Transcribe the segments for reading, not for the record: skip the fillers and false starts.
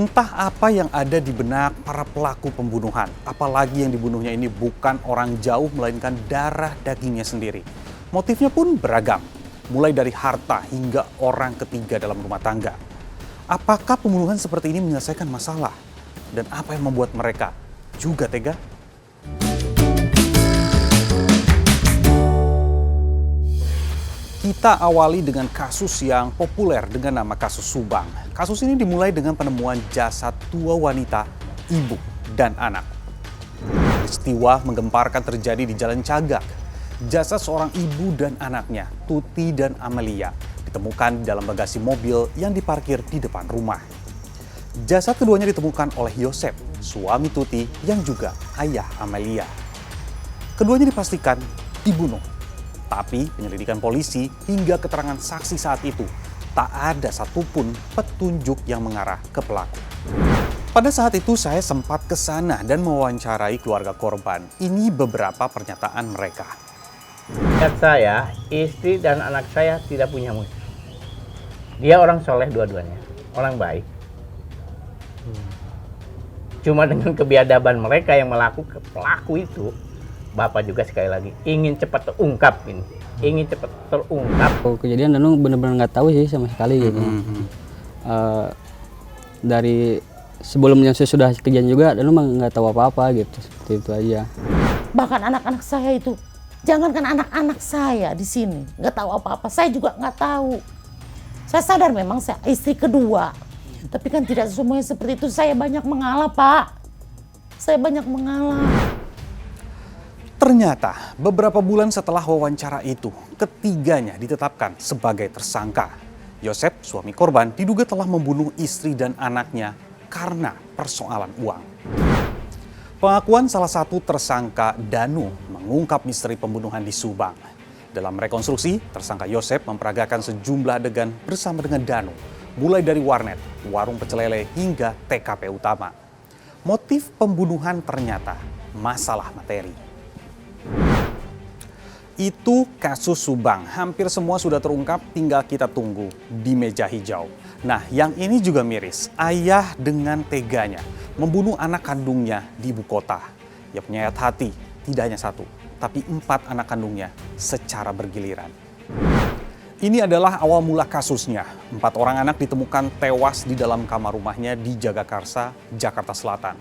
Entah apa yang ada di benak para pelaku pembunuhan. Apalagi yang dibunuhnya ini bukan orang jauh melainkan darah dagingnya sendiri. Motifnya pun beragam, mulai dari harta hingga orang ketiga dalam rumah tangga. Apakah pembunuhan seperti ini menyelesaikan masalah? Dan apa yang membuat mereka juga tega? Kita awali dengan kasus yang populer dengan nama kasus Subang. Kasus ini dimulai dengan penemuan jasad dua wanita, ibu dan anak. Peristiwa menggemparkan terjadi di Jalan Cagak. Jasad seorang ibu dan anaknya, Tuti dan Amelia, ditemukan dalam bagasi mobil yang diparkir di depan rumah. Jasad keduanya ditemukan oleh Yosep, suami Tuti yang juga ayah Amelia. Keduanya dipastikan dibunuh. Tapi penyelidikan polisi hingga keterangan saksi saat itu tak ada satupun petunjuk yang mengarah ke pelaku. Pada saat itu saya sempat ke sana dan mewawancarai keluarga korban. Ini beberapa pernyataan mereka. Lihat saya, istri dan anak saya tidak punya musuh. Dia orang soleh dua-duanya, orang baik. Cuma dengan kebiadaban mereka yang melakukan pelaku itu, Bapak juga sekali lagi ingin cepat terungkap ini, ingin cepat terungkap. Kejadian Danu benar-benar nggak tahu sih sama sekali gitu. Dari sebelumnya sudah kejadian juga Danu mah nggak tahu apa-apa gitu, seperti itu aja. Bahkan anak-anak saya itu, jangankan anak-anak saya di sini nggak tahu apa-apa, saya juga nggak tahu. Saya sadar memang saya istri kedua, tapi kan tidak semuanya seperti itu. Saya banyak mengalah, Pak. Saya banyak mengalah. Ternyata beberapa bulan setelah wawancara itu, ketiganya ditetapkan sebagai tersangka. Yosep, suami korban, diduga telah membunuh istri dan anaknya karena persoalan uang. Pengakuan salah satu tersangka, Danu, mengungkap misteri pembunuhan di Subang. Dalam rekonstruksi, tersangka Yosep memperagakan sejumlah adegan bersama dengan Danu, mulai dari warnet, warung pecel lele, hingga TKP utama. Motif pembunuhan ternyata masalah materi. Itu kasus Subang. Hampir semua sudah terungkap, tinggal kita tunggu di meja hijau. Nah, yang ini juga miris. Ayah dengan teganya membunuh anak kandungnya di ibu kota. Ia penyayat hati, tidak hanya satu, tapi 4 anak kandungnya secara bergiliran. Ini adalah awal mula kasusnya. 4 orang anak ditemukan tewas di dalam kamar rumahnya di Jagakarsa, Jakarta Selatan.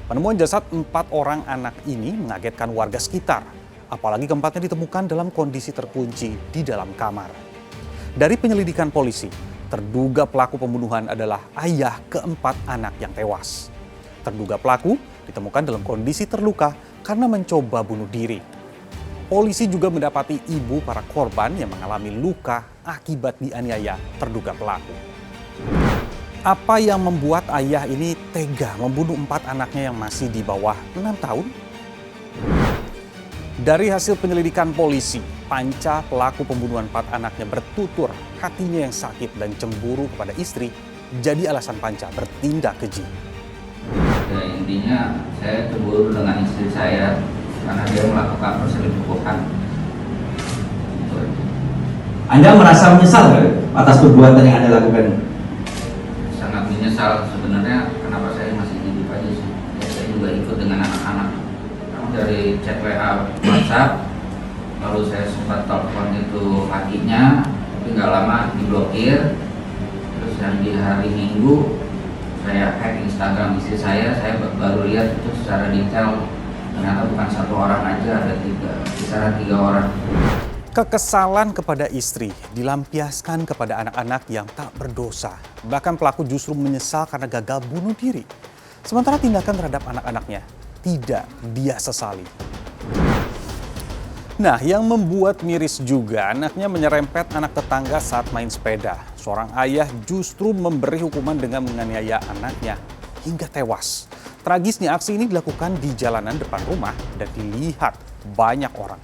Penemuan jasad 4 orang anak ini mengagetkan warga sekitar. Apalagi keempatnya ditemukan dalam kondisi terkunci di dalam kamar. Dari penyelidikan polisi, terduga pelaku pembunuhan adalah ayah keempat anak yang tewas. Terduga pelaku ditemukan dalam kondisi terluka karena mencoba bunuh diri. Polisi juga mendapati ibu para korban yang mengalami luka akibat dianiaya terduga pelaku. Apa yang membuat ayah ini tega membunuh 4 anaknya yang masih di bawah 6 tahun? Dari hasil penyelidikan polisi, Panca, pelaku pembunuhan 4 anaknya, bertutur hatinya yang sakit dan cemburu kepada istri jadi alasan Panca bertindak keji. Ya, intinya saya cemburu dengan istri saya karena dia melakukan perselingkuhan. Anda merasa menyesal atas perbuatan yang Anda lakukan? Sangat menyesal sebenarnya. Kenapa saya masih hidup aja sih? Ya, saya juga ikut dengan anak-anak. Dari chat WA WhatsApp, lalu saya sempat telepon itu paginya, tapi nggak lama diblokir. Terus yang di hari Minggu saya hack Instagram istri saya baru lihat itu secara detail. Ternyata bukan 1 orang aja, ada 3, kisaran 3 orang. Kekesalan kepada istri dilampiaskan kepada anak-anak yang tak berdosa. Bahkan pelaku justru menyesal karena gagal bunuh diri. Sementara tindakan terhadap anak-anaknya tidak dia sesali. Nah, yang membuat miris juga, anaknya menyerempet anak tetangga saat main sepeda. Seorang ayah justru memberi hukuman dengan menganiaya anaknya hingga tewas. Tragisnya, aksi ini dilakukan di jalanan depan rumah dan dilihat banyak orang.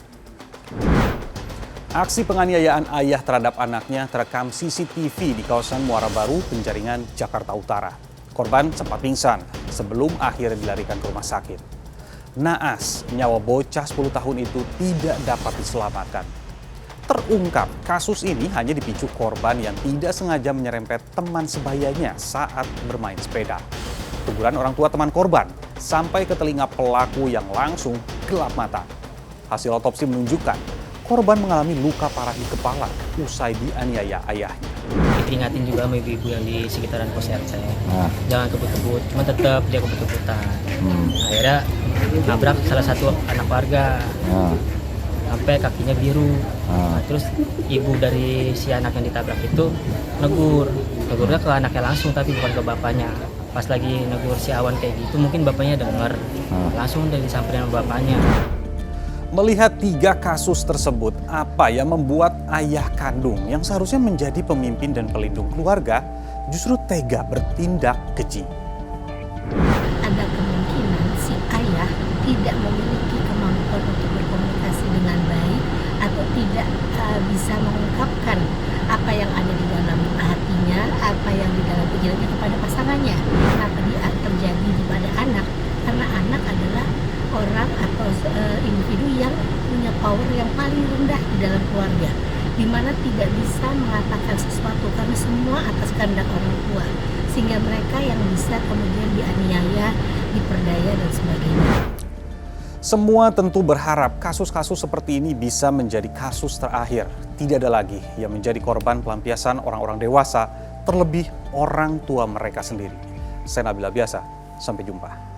Aksi penganiayaan ayah terhadap anaknya terekam CCTV di kawasan Muara Baru, Penjaringan, Jakarta Utara. Korban sempat pingsan sebelum akhirnya dilarikan ke rumah sakit. Naas, nyawa bocah 10 tahun itu tidak dapat diselamatkan. Terungkap, kasus ini hanya dipicu korban yang tidak sengaja menyerempet teman sebayanya saat bermain sepeda. Teguran orang tua teman korban sampai ke telinga pelaku yang langsung gelap mata. Hasil otopsi menunjukkan korban mengalami luka parah di kepala usai dianiaya ayahnya. Diperingatin juga sama ibu-ibu yang di sekitaran pos RT. Jangan kebut-kebut, cuma tetap dia kebut-kebutan. Akhirnya nabrak salah satu anak warga. Sampai kakinya biru. Terus ibu dari si anak yang ditabrak itu negurnya ke anaknya langsung tapi bukan ke bapaknya. Pas lagi negur si Awan kayak gitu mungkin bapaknya dengar, langsung dari disamperin sama bapaknya. Melihat 3 kasus tersebut, apa yang membuat ayah kandung yang seharusnya menjadi pemimpin dan pelindung keluarga justru tega bertindak keji? Ada kemungkinan si ayah tidak memiliki kemampuan untuk berkomunikasi dengan baik atau tidak bisa mengungkapkan apa yang ada di dalam hatinya, apa yang di dalam pikirannya kepada pasangannya. Kenapa dia terjadi pada anak? Karena anak adalah orang atau individu yang punya power yang paling rendah di dalam keluarga, di mana tidak bisa mengatakan sesuatu karena semua atas kehendak orang tua, sehingga mereka yang bisa kemudian dianiaya, diperdaya dan sebagainya. Semua tentu berharap kasus-kasus seperti ini bisa menjadi kasus terakhir. Tidak ada lagi yang menjadi korban pelampiasan orang-orang dewasa, terlebih orang tua mereka sendiri. Saya Nabila Biasa, sampai jumpa.